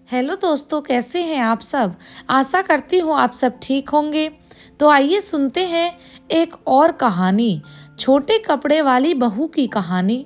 Hello दोस्तों, कैसे हैं आप सब। आशा करती हूँ आप सब ठीक होंगे। तो आइए सुनते हैं एक और कहानी, छोटे कपड़े वाली बहू की कहानी।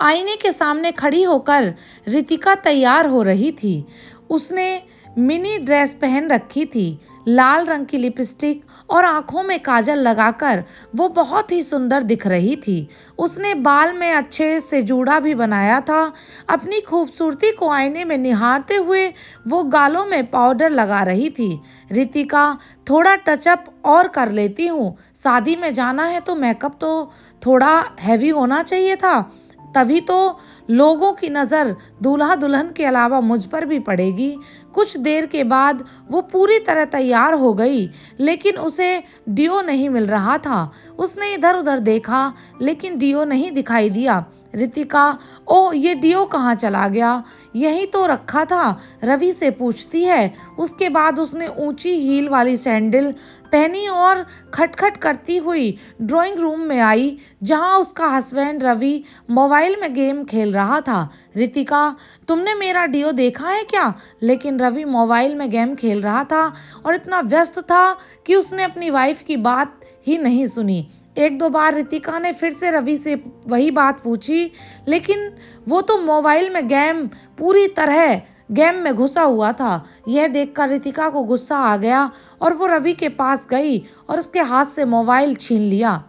आईने के सामने खड़ी होकर रितिका तैयार हो रही थी। उसने मिनी ड्रेस पहन रखी थी, लाल रंग की लिपस्टिक और आंखों में काजल लगाकर वो बहुत ही सुंदर दिख रही थी। उसने बाल में अच्छे से जूड़ा भी बनाया था। अपनी खूबसूरती को आईने में निहारते हुए वो गालों में पाउडर लगा रही थी। रितिका, थोड़ा टचअप और कर लेती हूँ, शादी में जाना है तो मेकअप तो थोड़ा हैवी होना चाहिए था, तभी तो लोगों की नज़र दूल्हा दुल्हन के अलावा मुझ पर भी पड़ेगी। कुछ देर के बाद वो पूरी तरह तैयार हो गई, लेकिन उसे डियो नहीं मिल रहा था। उसने इधर उधर देखा, लेकिन डियो नहीं दिखाई दिया। रितिका, ओ ये डियो कहाँ चला गया, यही तो रखा था, रवि से पूछती है। उसके बाद उसने ऊंची हील वाली सैंडल पहनी और खटखट करती हुई ड्राइंग रूम में आई, जहां उसका हस्बैंड रवि मोबाइल में गेम खेल रहा था। रितिका, तुमने मेरा डियो देखा है क्या? लेकिन रवि मोबाइल में गेम खेल रहा था और इतना व्यस्त था कि उसने अपनी वाइफ की बात ही नहीं सुनी। एक दो बार रितिका ने फिर से रवि से वही बात पूछी, लेकिन वो तो मोबाइल में पूरी तरह गेम में घुसा हुआ था। यह देखकर रितिका को गुस्सा आ गया और वो रवि के पास गई और उसके हाथ से मोबाइल छीन लिया।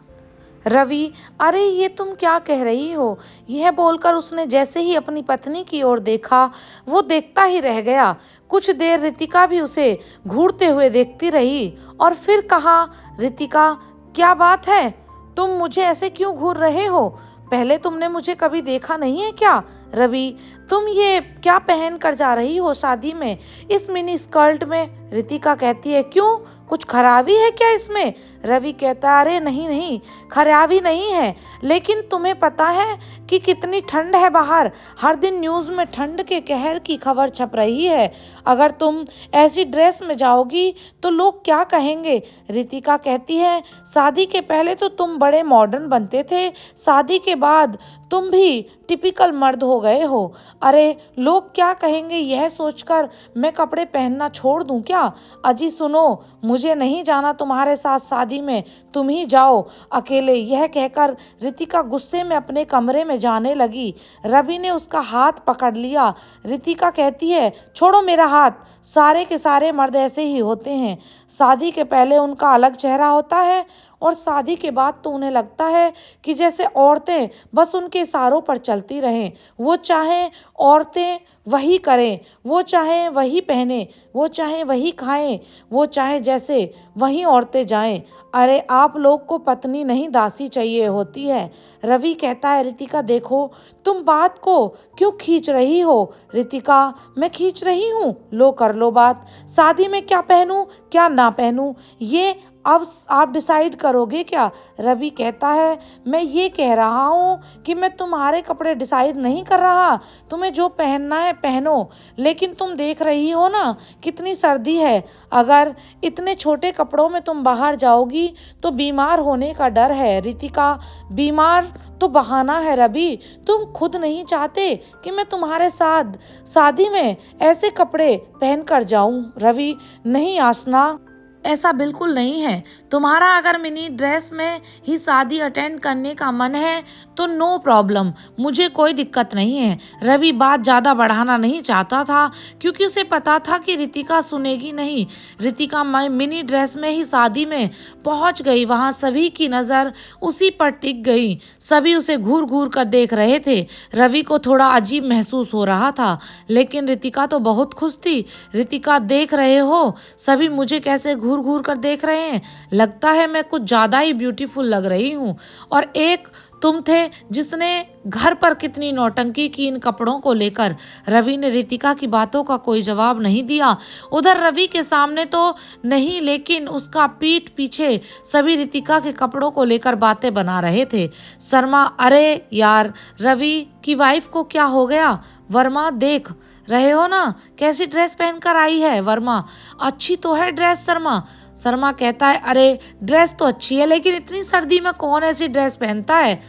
रवि, अरे ये तुम क्या कह रही हो? यह बोलकर उसने जैसे ही अपनी पत्नी की ओर देखा, वो देखता ही रह गया। कुछ देर रितिका भी उसे घूरते हुए देखती रही और फिर कहा, रितिका, क्या बात है? तुम मुझे ऐसे क्यों घूर रहे हो? पहले तुमने मुझे कभी देखा नहीं है क्या? रवि, तुम ये क्या पहन कर जा रही हो शादी में, इस मिनी स्कर्ट में? रितिका कहती है, क्यों, कुछ खराबी है क्या इसमें? रवि कहता, अरे नहीं नहीं, खराबी नहीं है, लेकिन तुम्हें पता है कि कितनी ठंड है बाहर। हर दिन न्यूज़ में ठंड के कहर की खबर छप रही है। अगर तुम ऐसी ड्रेस में जाओगी तो लोग क्या कहेंगे? रितिका कहती है, शादी के पहले तो तुम बड़े मॉडर्न बनते थे, शादी के बाद तुम भी टिपिकल मर्द हो गए हो। अरे लोग क्या कहेंगे यह सोचकर मैं कपड़े पहनना छोड़ दूं क्या? अजी सुनो, मुझे नहीं जाना तुम्हारे साथ शादी में, तुम ही जाओ अकेले। यह कहकर रितिका गुस्से में अपने कमरे में जाने लगी। रवि ने उसका हाथ पकड़ लिया। रितिका कहती है, छोड़ो मेरा हाथ, सारे के सारे मर्द ऐसे ही होते हैं। शादी के पहले उनका अलग चेहरा होता है और शादी के बाद तो उन्हें लगता है कि जैसे औरतें बस उनके इशारों पर चलती रहें। वो चाहें औरतें वही करें, वो चाहें वही पहने, वो चाहें वही खाएं, वो चाहें जैसे वही औरतें जाएं। अरे आप लोग को पत्नी नहीं दासी चाहिए होती है। रवि कहता है, रितिका देखो, तुम बात को क्यों खींच रही हो? रितिका, मैं खींच रही हूँ, लो कर लो बात। शादी में क्या पहनूं क्या ना पहनूं ये अब आप डिसाइड करोगे क्या? रवि कहता है, मैं ये कह रहा हूँ कि मैं तुम्हारे कपड़े डिसाइड नहीं कर रहा, तुम्हें जो पहनना है पहनो, लेकिन तुम देख रही हो ना कितनी सर्दी है। अगर इतने छोटे कपड़ों में तुम बाहर जाओगी तो बीमार होने का डर है। रितिका, बीमार तो बहाना है रवि, तुम खुद नहीं चाहते कि मैं तुम्हारे साथ शादी में ऐसे कपड़े पहन कर जाऊं। रवि, नहीं आसना, ऐसा बिल्कुल नहीं है। तुम्हारा अगर मिनी ड्रेस में ही शादी अटेंड करने का मन है तो नो प्रॉब्लम, मुझे कोई दिक्कत नहीं है। रवि बात ज़्यादा बढ़ाना नहीं चाहता था, क्योंकि उसे पता था कि रितिका सुनेगी नहीं। रितिका मिनी ड्रेस में ही शादी में पहुंच गई। वहां सभी की नज़र उसी पर टिक गई। सभी उसे घूर घूर कर देख रहे थे। रवि को थोड़ा अजीब महसूस हो रहा था, लेकिन रितिका तो बहुत खुश थी। रितिका, देख रहे हो सभी मुझे कैसे घूर घूर कर देख रहे हैं, लगता है मैं कुछ ज़्यादा ही ब्यूटीफुल लग रही हूँ। और एक तुम थे जिसने घर पर कितनी नौटंकी की इन कपड़ों को लेकर। रवि ने रितिका की बातों का कोई जवाब नहीं दिया। उधर रवि के सामने तो नहीं, लेकिन उसका पीठ पीछे सभी रितिका के कपड़ों को लेकर बातें बना रहे थे। शर्मा, अरे यार, रवि की वाइफ को क्या हो गया? वर्मा, देख रहे हो ना कैसी ड्रेस पहनकर आई है? वर्मा, अच्छी तो है ड्रेस शर्मा। शर्मा कहता है, अरे ड्रेस तो अच्छी है, लेकिन इतनी सर्दी में कौन ऐसी ड्रेस पहनता है?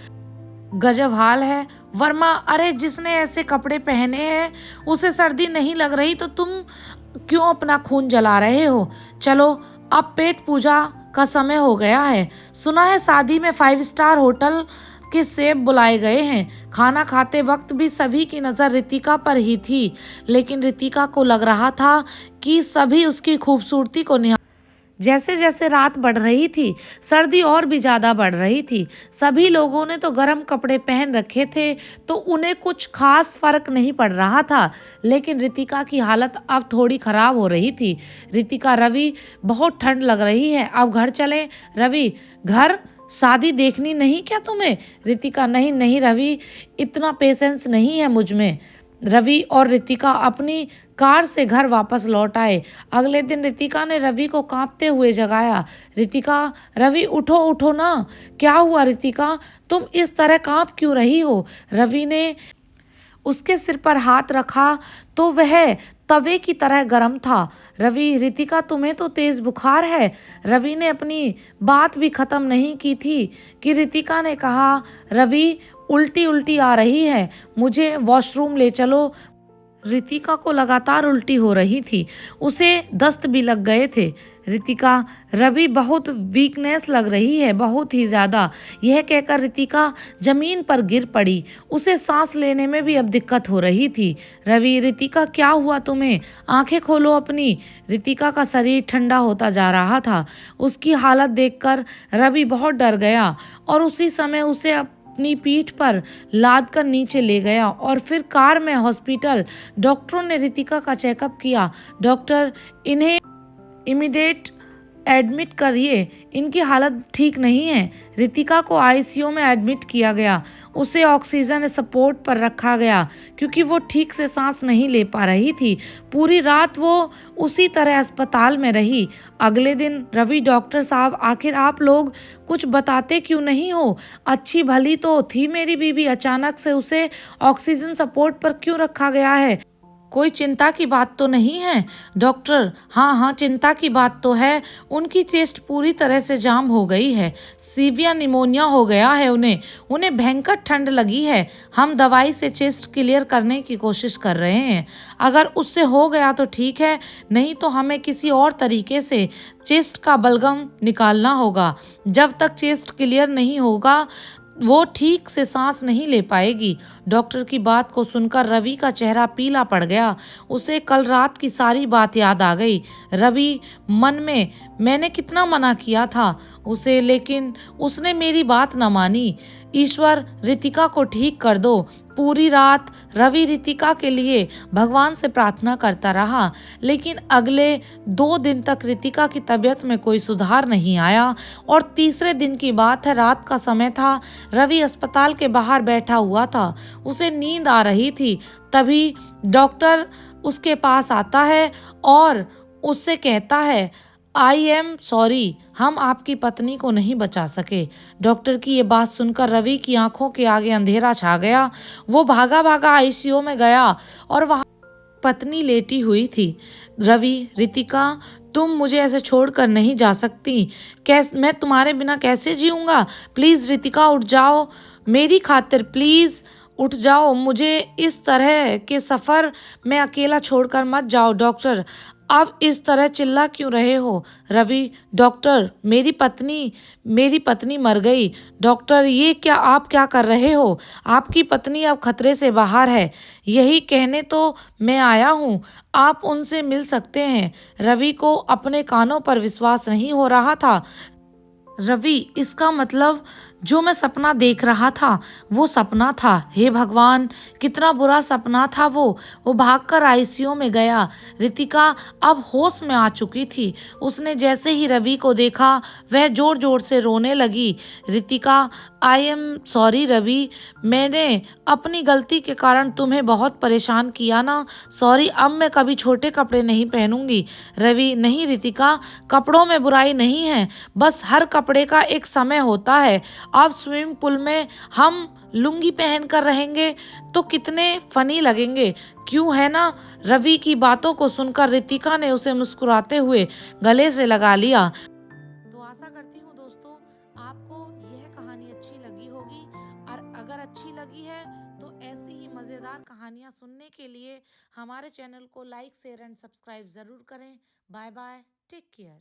गजब हाल है। वर्मा, अरे जिसने ऐसे कपड़े पहने हैं उसे सर्दी नहीं लग रही तो तुम क्यों अपना खून जला रहे हो? चलो अब पेट पूजा का समय हो गया है। सुना है शादी में 5 स्टार होटल के शेफ बुलाए गए हैं। खाना खाते वक्त भी सभी की नज़र रितिका पर ही थी, लेकिन रितिका को लग रहा था कि सभी उसकी खूबसूरती को जैसे जैसे रात बढ़ रही थी, सर्दी और भी ज़्यादा बढ़ रही थी। सभी लोगों ने तो गर्म कपड़े पहन रखे थे, तो उन्हें कुछ खास फर्क नहीं पड़ रहा था, लेकिन रितिका की हालत अब थोड़ी खराब हो रही थी। रितिका, रवि बहुत ठंड लग रही है, अब घर चलें। रवि, घर? शादी देखनी नहीं क्या तुम्हें? रितिका, नहीं नहीं रवि, इतना पेशेंस नहीं है मुझ में। रवि और रितिका अपनी कार से घर वापस लौट आए। अगले दिन रितिका ने रवि को कांपते हुए जगाया। रितिका, रवि उठो उठो ना। क्या हुआ रितिका, तुम इस तरह कांप क्यों रही हो? रवि ने उसके सिर पर हाथ रखा तो वह तवे की तरह गर्म था। रवि, रितिका तुम्हें तो तेज बुखार है। रवि ने अपनी बात भी खत्म नहीं की थी कि रितिका ने कहा, रवि उल्टी उल्टी आ रही है, मुझे वॉशरूम ले चलो। रितिका को लगातार उल्टी हो रही थी, उसे दस्त भी लग गए थे। रितिका, रवि बहुत वीकनेस लग रही है, बहुत ही ज़्यादा। यह कहकर रितिका जमीन पर गिर पड़ी। उसे सांस लेने में भी अब दिक्कत हो रही थी। रवि, रितिका क्या हुआ तुम्हें? आंखें खोलो अपनी। रितिका का शरीर ठंडा होता जा रहा था। उसकी हालत देखकर रवि बहुत डर गया और उसी समय उसे अपनी पीठ पर लाद कर नीचे ले गया और फिर कार में हॉस्पिटल। डॉक्टरों ने रितिका का चेकअप किया। डॉक्टर, इन्हें इमीडिएट एडमिट करिए, इनकी हालत ठीक नहीं है। रितिका को आईसीयू में एडमिट किया गया। उसे ऑक्सीजन सपोर्ट पर रखा गया क्योंकि वो ठीक से सांस नहीं ले पा रही थी। पूरी रात वो उसी तरह अस्पताल में रही। अगले दिन, रवि, डॉक्टर साहब आखिर आप लोग कुछ बताते क्यों नहीं हो? अच्छी भली तो थी मेरी बीवी, अचानक से उसे ऑक्सीजन सपोर्ट पर क्यों रखा गया है? कोई चिंता की बात तो नहीं है? डॉक्टर, हाँ हाँ चिंता की बात तो है। उनकी चेस्ट पूरी तरह से जाम हो गई है, सीवियर निमोनिया हो गया है उन्हें। उन्हें भयंकर ठंड लगी है। हम दवाई से चेस्ट क्लियर करने की कोशिश कर रहे हैं। अगर उससे हो गया तो ठीक है, नहीं तो हमें किसी और तरीके से चेस्ट का बलगम निकालना होगा। जब तक चेस्ट क्लियर नहीं होगा वो ठीक से सांस नहीं ले पाएगी। डॉक्टर की बात को सुनकर रवि का चेहरा पीला पड़ गया। उसे कल रात की सारी बात याद आ गई। रवि मन में, मैंने कितना मना किया था उसे, लेकिन उसने मेरी बात न मानी। ईश्वर, रितिका को ठीक कर दो। पूरी रात रवि रितिका के लिए भगवान से प्रार्थना करता रहा, लेकिन अगले 2 दिन तक रितिका की तबीयत में कोई सुधार नहीं आया। और तीसरे दिन की बात है, रात का समय था। रवि अस्पताल के बाहर बैठा हुआ था, उसे नींद आ रही थी। तभी डॉक्टर उसके पास आता है और उससे कहता है, आई एम सॉरी, हम आपकी पत्नी को नहीं बचा सके। डॉक्टर की ये बात सुनकर रवि की आंखों के आगे अंधेरा छा गया। वो भागा भागा आईसीयू में गया और वहां पत्नी लेटी हुई थी। रवि, रितिका, तुम मुझे ऐसे छोड़कर नहीं जा सकती। मैं तुम्हारे बिना कैसे जीऊँगा? प्लीज़ रितिका उठ जाओ, मेरी खातिर प्लीज़ उठ जाओ, मुझे इस तरह के सफ़र में अकेला छोड़कर मत जाओ। डॉक्टर, अब इस तरह चिल्ला क्यों रहे हो? रवि, डॉक्टर, मेरी पत्नी मर गई। डॉक्टर, ये क्या, आप क्या कर रहे हो? आपकी पत्नी अब खतरे से बाहर है। यही कहने तो मैं आया हूँ, आप उनसे मिल सकते हैं। रवि को अपने कानों पर विश्वास नहीं हो रहा था। रवि, इसका मतलब जो मैं सपना देख रहा था वो सपना था। हे भगवान, कितना बुरा सपना था वो भागकर आईसीयू में गया। रितिका अब होश में आ चुकी थी। उसने जैसे ही रवि को देखा वह जोर जोर से रोने लगी। Ritika, I am sorry Ravi, मैंने अपनी गलती के कारण तुम्हें बहुत परेशान किया ना। सॉरी, अब मैं कभी छोटे कपड़े नहीं पहनूंगी। रवि, नहीं रितिका, कपड़ों में बुराई नहीं है, बस हर कपड़े का एक समय होता है। अब स्विमिंग पूल में हम लुंगी पहन कर रहेंगे तो कितने फनी लगेंगे, क्यों है ना? रवि की बातों को सुनकर रितिका ने उसे मुस्कुराते हुए गले से लगा लिया। तो आशा करती हूँ दोस्तों आपको यह कहानी अच्छी लगी होगी, और अगर अच्छी लगी है तो मज़ेदार कहानियाँ सुनने के लिए हमारे चैनल को लाइक शेयर एंड सब्सक्राइब ज़रूर करें। Bye bye, take care.